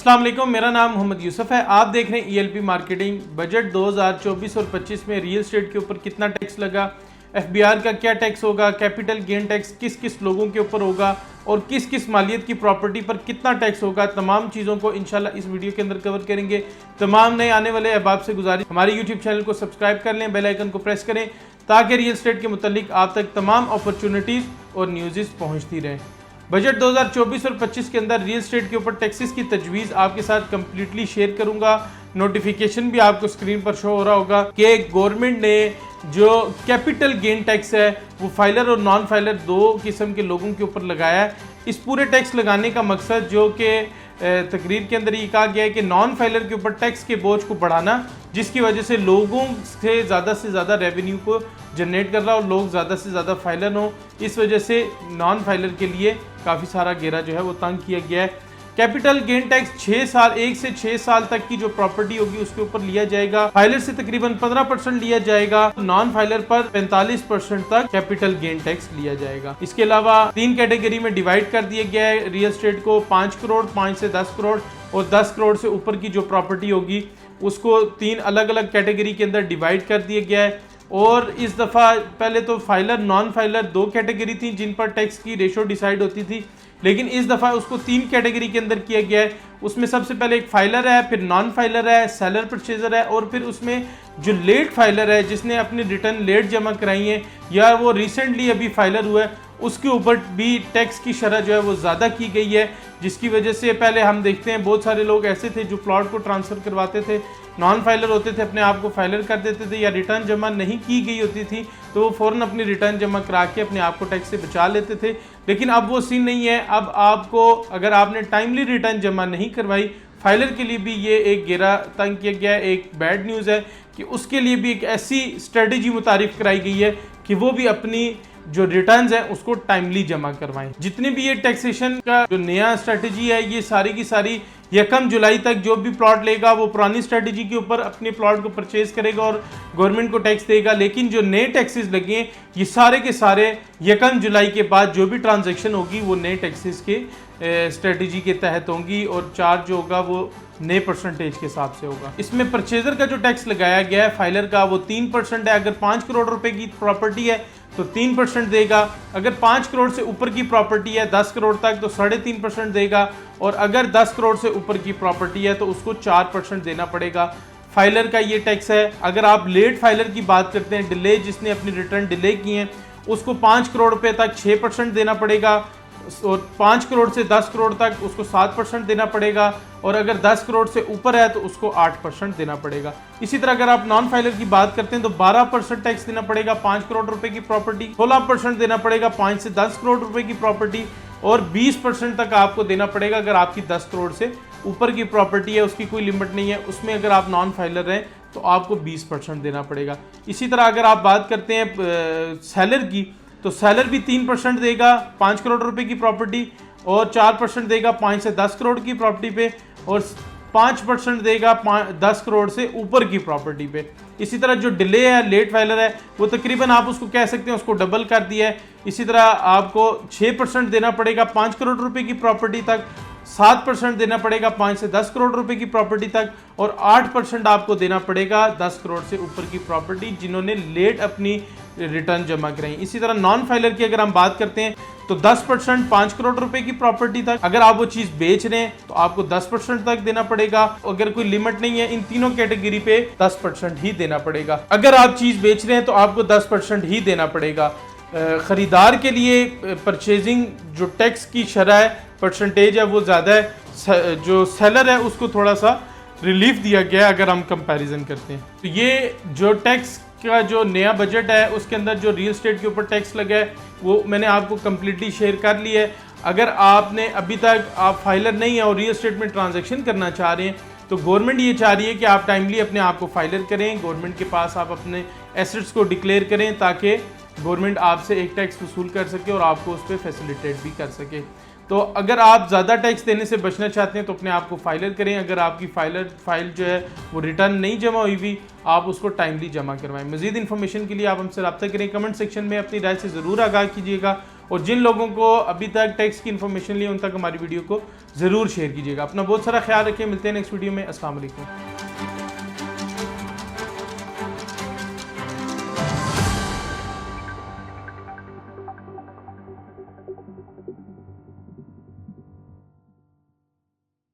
अस्सलाम वालेकुम, मेरा नाम मोहम्मद यूसुफ है। आप देख रहे हैं ईएलपी मार्केटिंग। बजट 2024 और 25 में रियल एस्टेट के ऊपर कितना टैक्स लगा, एफबीआर का क्या टैक्स होगा, कैपिटल गेन टैक्स किस किस लोगों के ऊपर होगा और किस किस मालियत की प्रॉपर्टी पर कितना टैक्स होगा, तमाम चीज़ों को इंशाल्लाह इस वीडियो के अंदर कवर करेंगे। तमाम नए आने वाले अहबाब से गुजारिश, हमारे यूट्यूब चैनल को सब्सक्राइब कर लें, बेल आइकन को प्रेस करें ताकि रियल एस्टेट के मुतालिक आप तक तमाम अपॉर्चुनिटीज़ और न्यूज़ पहुँचती रहें। बजट 2024 और 25 के अंदर रियल एस्टेट के ऊपर टैक्सेस की तजवीज़ आपके साथ कंप्लीटली शेयर करूंगा। नोटिफिकेशन भी आपको स्क्रीन पर शो हो रहा होगा कि गवर्नमेंट ने जो कैपिटल गेन टैक्स है वो फाइलर और नॉन फाइलर दो किस्म के लोगों के ऊपर लगाया है। इस पूरे टैक्स लगाने का मकसद जो कि तकरीर के अंदर ये कहा गया है कि नॉन फाइलर के ऊपर टैक्स के बोझ को बढ़ाना, जिसकी वजह से लोगों से ज़्यादा रेवेन्यू को जनरेट कर रहा और लोग ज़्यादा से ज़्यादा फाइलर हो। इस वजह से नॉन फाइलर के लिए काफ़ी सारा घेरा जो है वो तंग किया गया है। कैपिटल गेन टैक्स 1 से 6 साल तक की जो प्रॉपर्टी होगी उसके ऊपर लिया जाएगा। फाइलर से तकरीबन 15% लिया जाएगा, नॉन फाइलर पर 45% तक कैपिटल गेन टैक्स लिया जाएगा। इसके अलावा 3 कैटेगरी में डिवाइड कर दिया गया है रियल एस्टेट को, 5 करोड़, 5 से 10 करोड़ और 10 करोड़ से ऊपर की जो प्रॉपर्टी होगी उसको 3 अलग अलग कैटेगरी के अंदर डिवाइड कर दिया गया है। और इस दफ़ा पहले तो फाइलर नॉन फाइलर 2 कैटेगरी थी जिन पर टैक्स की रेशो डिसाइड होती थी, लेकिन इस दफ़ा उसको 3 कैटेगरी के अंदर किया गया है। उसमें सबसे पहले एक फाइलर है, फिर नॉन फाइलर है, सेलर परचेजर है और फिर उसमें जो लेट फाइलर है जिसने अपनी रिटर्न लेट जमा कराई है या वो रिसेंटली अभी फाइलर हुआ है, उसके ऊपर भी टैक्स की शरह जो है वो ज़्यादा की गई है। जिसकी वजह से पहले हम देखते हैं बहुत सारे लोग ऐसे थे जो प्लॉट को ट्रांसफ़र करवाते थे, नॉन फाइलर होते थे, अपने आप को फाइलर कर देते थे या रिटर्न जमा नहीं की गई होती थी तो वो फ़ौरन अपनी रिटर्न जमा करा के अपने आप को टैक्स से बचा लेते थे। लेकिन अब वो सीन नहीं है। अब आपको अगर आपने टाइमली रिटर्न जमा नहीं करवाई, फाइलर के लिए भी ये एक घेरा तंग किया गया है। एक बैड न्यूज़ है कि उसके लिए भी एक ऐसी स्ट्रेटजी मुतारिफ कराई गई है कि वो भी अपनी जो रिटर्न्स हैं उसको टाइमली जमा करवाएं। जितने भी ये टैक्सेशन का जो नया स्ट्रेटजी है ये सारी की सारी 1 जुलाई तक जो भी प्लॉट लेगा वो पुरानी स्ट्रेटजी के ऊपर अपने प्लॉट को परचेज करेगा और गवर्नमेंट को टैक्स देगा। लेकिन जो नए टैक्सेस लगे ये सारे के सारे 1 जुलाई के बाद जो भी ट्रांजैक्शन होगी वो नए टैक्सेस के स्ट्रेटजी के तहत होंगी और चार्ज जो होगा वो नए परसेंटेज के हिसाब से होगा। इसमें परचेजर का जो टैक्स लगाया गया है फाइलर का वो 3% है। अगर 5 करोड़ रुपए की प्रॉपर्टी है तो 3% देगा, अगर 5 करोड़ से ऊपर की प्रॉपर्टी है 10 करोड़ तक तो 3.5% देगा और अगर 10 करोड़ से ऊपर की प्रॉपर्टी है तो उसको 4% देना पड़ेगा। फाइलर का ये टैक्स है। अगर आप लेट फाइलर की बात करते हैं, डिले जिसने अपनी रिटर्न डिले की है, उसको 5 करोड़ रुपए तक 6% देना पड़ेगा और 5 करोड़ से 10 करोड़ तक उसको 7% देना पड़ेगा और अगर 10 करोड़ से ऊपर है तो उसको 8% देना पड़ेगा। इसी तरह अगर आप नॉन फाइलर की बात करते हैं तो 12% टैक्स देना पड़ेगा 5 करोड़ रुपए की प्रॉपर्टी, 16% देना पड़ेगा 5 से 10 करोड़ रुपए की प्रॉपर्टी और 20% तक आपको देना पड़ेगा अगर आपकी 10 करोड़ से ऊपर की प्रॉपर्टी है, उसकी कोई लिमिट नहीं है। उसमें अगर आप नॉन फाइलर हैं तो आपको 20% देना पड़ेगा। इसी तरह अगर आप बात करते हैं सेलर की तो सेलर भी 3% देगा 5 करोड़ रुपए की प्रॉपर्टी और 4% देगा 5 से 10 करोड़ की प्रॉपर्टी पे और 5% देगा 10 करोड़ से ऊपर की प्रॉपर्टी पे। इसी तरह जो डिले है लेट फाइलर है वो तकरीबन आप उसको कह सकते हैं उसको डबल कर दिया है। इसी तरह आपको 6% देना पड़ेगा 5 करोड़ रुपए की प्रॉपर्टी तक, 7% देना पड़ेगा 5 से 10 करोड़ रुपए की प्रॉपर्टी तक और 8% आपको देना पड़ेगा 10 करोड़ से ऊपर की प्रॉपर्टी जिन्होंने लेट अपनी रिटर्न जमा कराई। इसी तरह नॉन फाइलर की अगर हम बात करते हैं तो 10% 5 करोड़ रुपए की प्रॉपर्टी तक, अगर आप वो चीज़ बेच रहे हैं तो आपको 10% तक देना पड़ेगा। अगर कोई लिमिट नहीं है इन तीनों कैटेगरी पे 10% ही देना पड़ेगा। अगर आप चीज़ बेच रहे हैं तो आपको 10% ही देना पड़ेगा। ख़रीदार के लिए परचेजिंग जो टैक्स की शरह है परसेंटेज है वो ज़्यादा है, जो सेलर है उसको थोड़ा सा रिलीफ दिया गया है अगर हम कंपैरिजन करते हैं। तो ये जो टैक्स का जो नया बजट है उसके अंदर जो रियल एस्टेट के ऊपर टैक्स लगा है वो मैंने आपको कम्प्लीटली शेयर कर लिया है। अगर आपने अभी तक आप फाइलर नहीं है और रियल एस्टेट में ट्रांजैक्शन करना चाह रहे हैं तो गवर्नमेंट ये चाह रही है कि आप टाइमली अपने आप को फाइलर करें, गवर्नमेंट के पास आप अपने एसेट्स को डिक्लेयर करें ताकि गवर्नमेंट आपसे एक टैक्स वसूल कर सके और आपको उस पर फैसिलिटेट भी कर सके। तो अगर आप ज़्यादा टैक्स देने से बचना चाहते हैं तो अपने आप को फाइलर करें। अगर आपकी फाइल जो है वो रिटर्न नहीं जमा हुई हुई आप उसको टाइमली जमा करवाएं। मज़ीद इन्फॉर्मेशन के लिए आप हमसे रब्ता करें। कमेंट सेक्शन में अपनी राय से ज़रूर आगाह कीजिएगा और जिन लोगों को अभी तक टैक्स की इन्फॉर्मेशन ली उन तक हमारी वीडियो को ज़रूर शेयर कीजिएगा। अपना बहुत सारा ख्याल रखिए, मिलते हैं नेक्स्ट वीडियो में। अस्सलाम वालेकुम।